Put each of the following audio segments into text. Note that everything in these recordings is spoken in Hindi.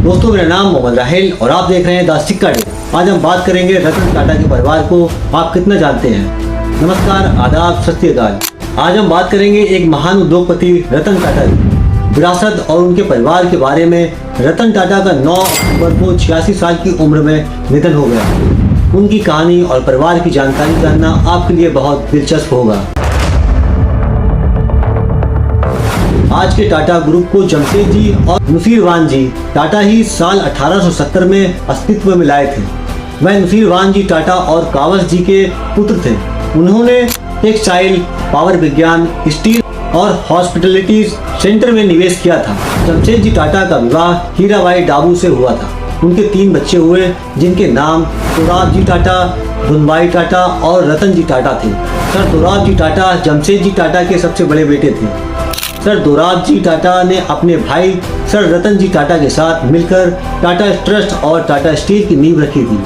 दोस्तों, मेरा नाम मोहम्मद राहिल और आप देख रहे हैं द सिक्का डे। आज हम बात करेंगे रतन टाटा के परिवार को आप कितना जानते हैं। नमस्कार, आदाब, सत श्री अकाल। आज हम बात करेंगे एक महान उद्योगपति रतन टाटा की विरासत और उनके परिवार के बारे में। रतन टाटा का 9 अक्टूबर को 86 साल की उम्र में निधन हो गया। उनकी कहानी और परिवार की जानकारी जानना आपके लिए बहुत दिलचस्प होगा। आज के टाटा ग्रुप को जमशेदजी और नुसीरवानजी टाटा ही साल 1870 में अस्तित्व में लाए थे। वह नुसीरवानजी टाटा और कावस जी के पुत्र थे। उन्होंने टेक्सटाइल, पावर विज्ञान, स्टील और हॉस्पिटलिटी सेंटर में निवेश किया था। जमशेदजी टाटा का विवाह हीराबाई डाबू से हुआ था। उनके 3 बच्चे हुए, जिनके नाम दोराबजी टाटा, धुनबाई टाटा और रतनजी टाटा थे। सर दोराबजी टाटा जमशेदजी टाटा के सबसे बड़े बेटे थे। सर दोराबजी टाटा ने अपने भाई सर रतनजी टाटा के साथ मिलकर टाटा ट्रस्ट और टाटा स्टील की नींव रखी थी।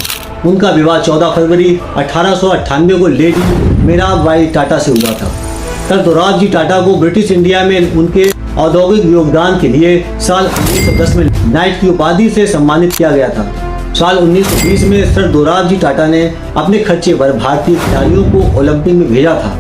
उनका विवाह 14 फरवरी 1898 को लेडी मीराबाई टाटा से हुआ था। सर दोराबजी टाटा को ब्रिटिश इंडिया में उनके औद्योगिक योगदान के लिए साल 1910 में नाइट की उपाधि से सम्मानित किया गया था। साल 1920 में सर दोराबजी टाटा ने अपने खर्चे पर भारतीय खिलाड़ियों को ओलंपिक में भेजा था।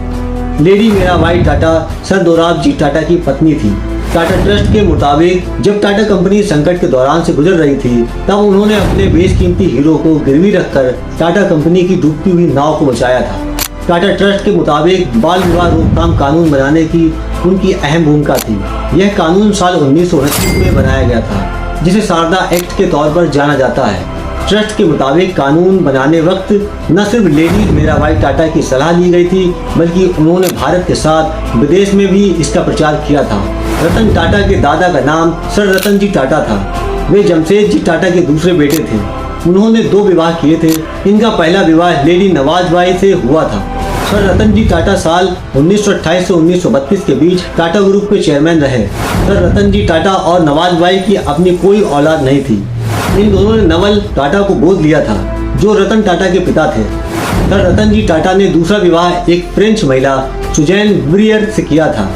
लेडी मीराबाई टाटा सर दोराबजी टाटा की पत्नी थी। टाटा ट्रस्ट के मुताबिक जब टाटा कंपनी संकट के दौरान से गुजर रही थी, तब उन्होंने अपने बेशकीमती हीरो को गिरवी रखकर टाटा कंपनी की डूबती हुई नाव को बचाया था। टाटा ट्रस्ट के मुताबिक बाल विवाह रोकथाम कानून बनाने की उनकी अहम भूमिका थी। यह कानून साल 1929 में बनाया गया था, जिसे शारदा एक्ट के तौर पर जाना जाता है। ट्रस्ट के मुताबिक कानून बनाने वक्त न सिर्फ लेडी मीराबाई टाटा की सलाह ली गई थी, बल्कि उन्होंने भारत के साथ विदेश में भी इसका प्रचार किया था। रतन टाटा के दादा का नाम सर रतनजी टाटा था। वे जमशेदजी टाटा के दूसरे बेटे थे। उन्होंने 2 विवाह किए थे। इनका पहला विवाह लेडी नवाजबाई से हुआ था। सर रतनजी टाटा साल 1928 से 1932 के बीच टाटा ग्रुप के चेयरमैन रहे। सर रतनजी टाटा और नवाजबाई की अपनी कोई औलाद नहीं थी। इन दोनों ने नवल टाटा को गोद लिया था, जो रतन टाटा के पिता थे। सर रतनजी टाटा ने दूसरा विवाह एक फ्रेंच महिला सुजैन ब्रियर से किया था।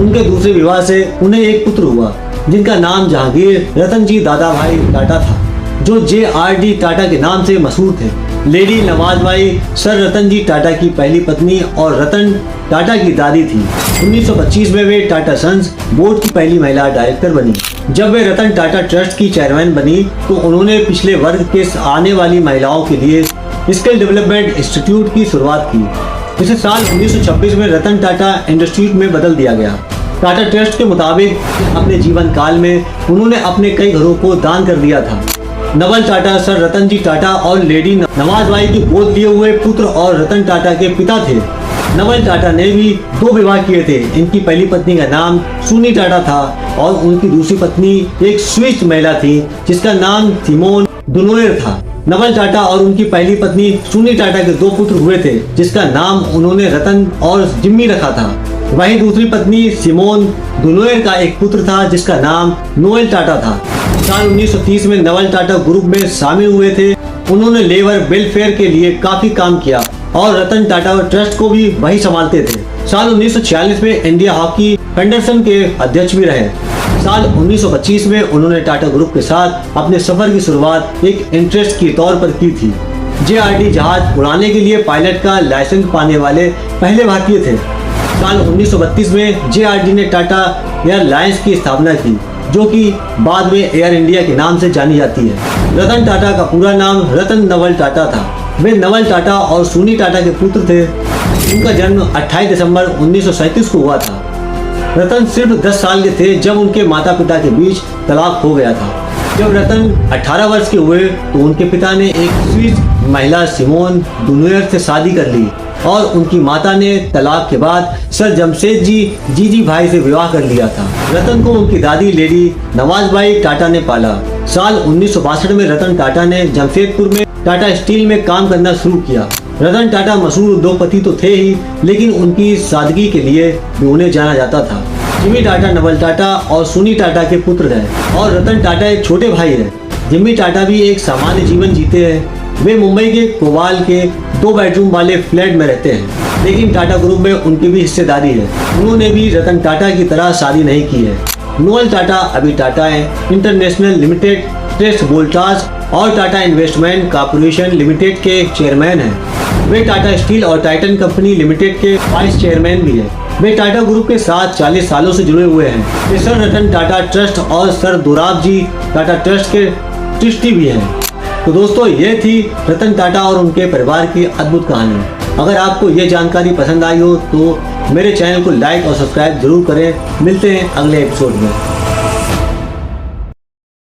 उनके दूसरे विवाह से उन्हें एक पुत्र हुआ, जिनका नाम जहांगीर रतनजी दादाभाई टाटा था, जो JRD टाटा के नाम से मशहूर थे। लेडी नवाजबाई सर रतनजी टाटा की पहली पत्नी और रतन टाटा की दादी थी। 1925 में वे टाटा सन्स बोर्ड की पहली महिला डायरेक्टर बनी। जब वे रतन टाटा ट्रस्ट की चेयरमैन बनी, तो उन्होंने पिछले वर्ग के आने वाली महिलाओं के लिए स्किल डेवलपमेंट इंस्टीट्यूट की शुरुआत की। इसे साल 1926 में रतन टाटा इंस्टीट्यूट में बदल दिया गया। टाटा ट्रस्ट के मुताबिक अपने जीवन काल में उन्होंने अपने कई घरों को दान कर दिया था। नवल टाटा सर रतनजी टाटा और लेडी नवाजबाई के गोद लिए हुए पुत्र और रतन टाटा के पिता थे। नवल टाटा ने भी 2 विवाह किए थे। इनकी पहली पत्नी का नाम सुनी टाटा था और उनकी दूसरी पत्नी एक स्विस महिला थी, जिसका नाम सिमोन दुनोयर था। नवल टाटा और उनकी पहली पत्नी सुनी टाटा के 2 पुत्र हुए थे, जिसका नाम उन्होंने रतन और जिम्मी रखा था। वहीं दूसरी पत्नी सिमोन दुनोयर का एक पुत्र था, जिसका नाम नोएल टाटा था। साल 1930 में नवल टाटा ग्रुप में शामिल हुए थे। उन्होंने लेबर वेलफेयर के लिए काफी काम किया और रतन टाटा ट्रस्ट को भी वही संभालते थे। साल 1946 में इंडिया हॉकी फेडरेशन के अध्यक्ष भी रहे। साल 1925 में उन्होंने टाटा ग्रुप के साथ अपने सफर की शुरुआत एक इंटरेस्ट के तौर पर की थी। JRD जहाज उड़ाने के लिए पायलट का लाइसेंस पाने वाले पहले भारतीय थे। साल 1932 में JRD ने टाटा एयरलाइंस की स्थापना की, जो कि बाद में एयर इंडिया के नाम से जानी जाती है। रतन टाटा का पूरा नाम रतन नवल टाटा था। वे नवल टाटा और सुनी टाटा के पुत्र थे। उनका जन्म 28 दिसंबर 1937 को हुआ था। रतन सिर्फ 10 साल के थे जब उनके माता पिता के बीच तलाक हो गया था। जब रतन 18 वर्ष के हुए, तो उनके पिता ने एक स्विस महिला सिमोन दुनोयर से शादी कर ली और उनकी माता ने तलाक के बाद सर जमशेदजी जीजी भाई से विवाह कर लिया था। रतन को उनकी दादी लेडी नवाजबाई टाटा ने पाला। साल 1962 में रतन टाटा ने जमशेदपुर में टाटा स्टील में काम करना शुरू किया। रतन टाटा मशहूर उद्योगपति तो थे ही, लेकिन उनकी सादगी के लिए भी उन्हें जाना जाता था। जिम्मी टाटा नवल टाटा और सुनी टाटा के पुत्र हैं और रतन टाटा एक छोटे भाई हैं। जिम्मी टाटा भी एक सामान्य जीवन जीते हैं। वे मुंबई के कोवाल के 2 बेडरूम वाले फ्लैट में रहते हैं, लेकिन टाटा ग्रुप में उनकी भी हिस्सेदारी है। उन्होंने भी रतन टाटा की तरह शादी नहीं की है। नोएल टाटा अभी Tata international limited estates Voltas और टाटा इन्वेस्टमेंट कॉर्पोरेशन लिमिटेड के चेयरमैन हैं। वे टाटा स्टील और टाइटन कंपनी लिमिटेड के वाइस चेयरमैन भी हैं। वे टाटा ग्रुप के साथ 40 सालों से जुड़े हुए हैं। वे सर रतन टाटा ट्रस्ट और सर दोराबजी टाटा ट्रस्ट के ट्रस्टी भी हैं। तो दोस्तों, ये थी रतन टाटा और उनके परिवार की अद्भुत कहानी। अगर आपको ये जानकारी पसंद आई हो तो मेरे चैनल को लाइक और सब्सक्राइब जरूर करें। मिलते हैं अगले एपिसोड में।